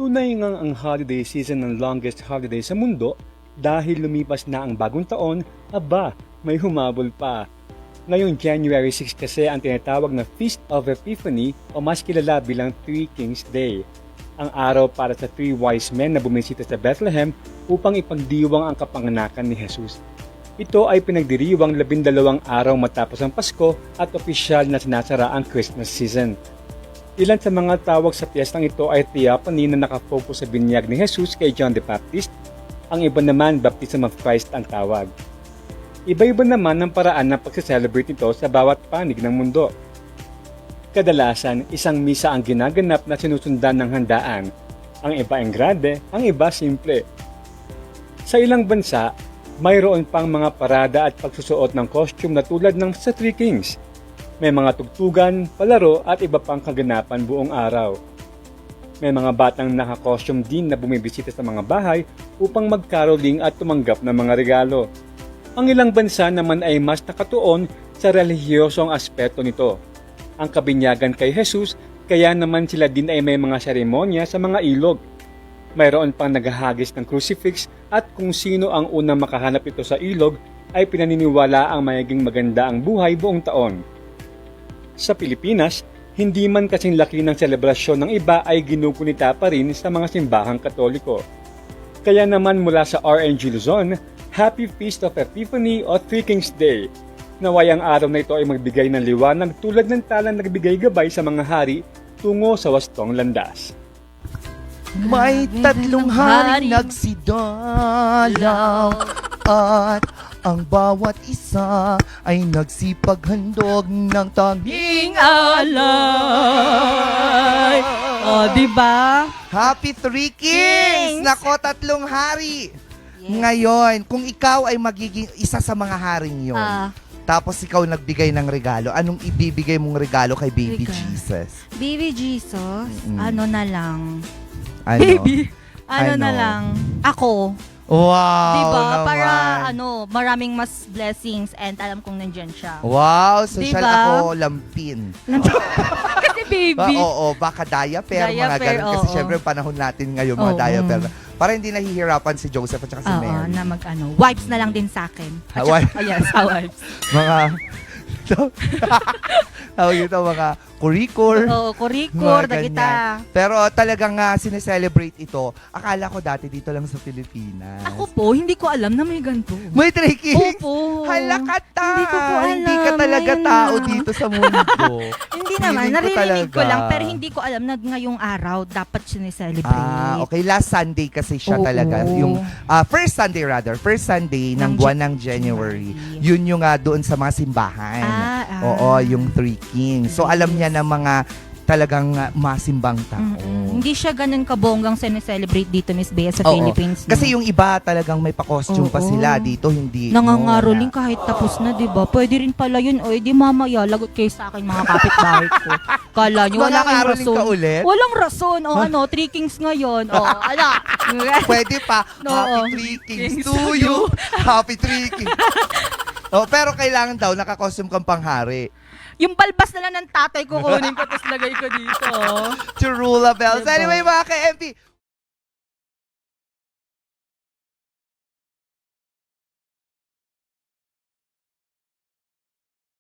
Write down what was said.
Tunay ngang ang holiday season ng longest holiday sa mundo dahil lumipas na ang bagong taon, aba, may humabol pa. Ngayong January 6 kasi ang tinatawag na Feast of Epiphany o mas kilala bilang Three Kings Day. Ang araw para sa three wise men na bumisita sa Bethlehem upang ipagdiwang ang kapanganakan ni Jesus. Ito ay pinagdiriwang 12 araw matapos ang Pasko at opisyal na sinasara ang Christmas season. Ilan sa mga tawag sa piyestang ito ay theophany na nakafocus sa binyag ni Jesus kay John the Baptist. Ang iba naman, Baptism of Christ ang tawag. Iba-iba naman ang paraan ng pagsa-celebrate nito sa bawat panig ng mundo. Kadalasan, isang misa ang ginaganap na sinusundan ng handaan. Ang iba ang grande, ang iba simple. Sa ilang bansa, mayroon pang mga parada at pagsusuot ng costume na tulad ng sa Three Kings. May mga tugtugan, palaro at iba pang kaganapan buong araw. May mga batang naka-costume din na bumibisita sa mga bahay upang mag-caroling at tumanggap ng mga regalo. Ang ilang bansa naman ay mas nakatuon sa relihiyosong aspeto nito. Ang kabinyagan kay Jesus, kaya naman sila din ay may mga seremonya sa mga ilog. Mayroon pang naghahagis ng crucifix at kung sino ang unang makahanap ito sa ilog ay pinaniniwala ang mayaging maganda ang buhay buong taon. Sa Pilipinas, hindi man kasing laki ng selebrasyon ng iba ay ginugunita pa rin sa mga simbahang Katoliko. Kaya naman mula sa RNG Luzon, Happy Feast of Epiphany o Three Kings Day. Naway ang araw na ito ay magbigay ng liwanag tulad ng talang nagbigay gabay sa mga hari tungo sa wastong landas. May tatlong hari nagsidalaw at ang bawat isa ay nagsipaghandog ng tanging alay. O, diba? Happy Three Kings! Nako, tatlong hari! Ngayon, kung ikaw ay magiging isa sa mga haring yon, tapos ikaw nagbigay ng regalo, anong ibibigay mong regalo kay Baby Regalo. Jesus? Baby Jesus, Mm. ano na lang? Ano? Baby, ano na Ano? lang? Ako. Wow! Diba? Naman. Para maraming mas blessings and alam kong nandyan siya. Wow! Social Diba? ako, lampin. Kasi baby. Oo, baka diaper, mga Diaper, ganun. Kasi oo. syempre panahon natin ngayon, mga Oo. diaper. Para hindi nahihirapan si Joseph at saka si Oo, Mary. na wipes na lang din sa akin. At saka- Wipe? oh, yes, wipes. Mga, tawag ito, mga kurikor. Oo, kurikur, Mga da kita. Pero talagang sineselebrate ito. Akala ko dati dito lang sa Pilipinas. Ako po, hindi ko alam na may ganito. May Three Kings? Opo. Halakata! Hindi ko po alam. Hindi ka talaga Ayun tao na. dito sa mundo. Hindi naman, Feeling ko naririnig ko talaga. lang, pero hindi ko alam na ngayong araw dapat sineselebrate. Okay. Last Sunday kasi siya Oo. talaga. Yung first Sunday ng Ng buwan ng January. Yun yung doon sa mga simbahan. Oo, yung Three Kings. So alam niya na mga talagang masimbang tao. Hindi siya ganun kabonggang sineselebrate dito, Miss Bea, sa Oo. Philippines. no? Kasi yung iba talagang may pa-costume pa Oo. sila dito, hindi. Nangangaroling kahit tapos na, di ba? Pwede rin pala yun. O, di mamaya, lagot kayo sa akin mga kapitbahay ko. Kala nyo, wala kayong Mangangaroling rason. ka ulit? Walang rason. O Three Kings ngayon. O, ala. Pwede pa. No. Happy Three Kings to you. Happy Three Kings. Pero kailangan daw naka-costume kang panghari. Yung balbas na lang ng tatay ko, kunin ko, tapos lagay ko dito. To rule the bells. Diba? Anyway, mga ka-MP,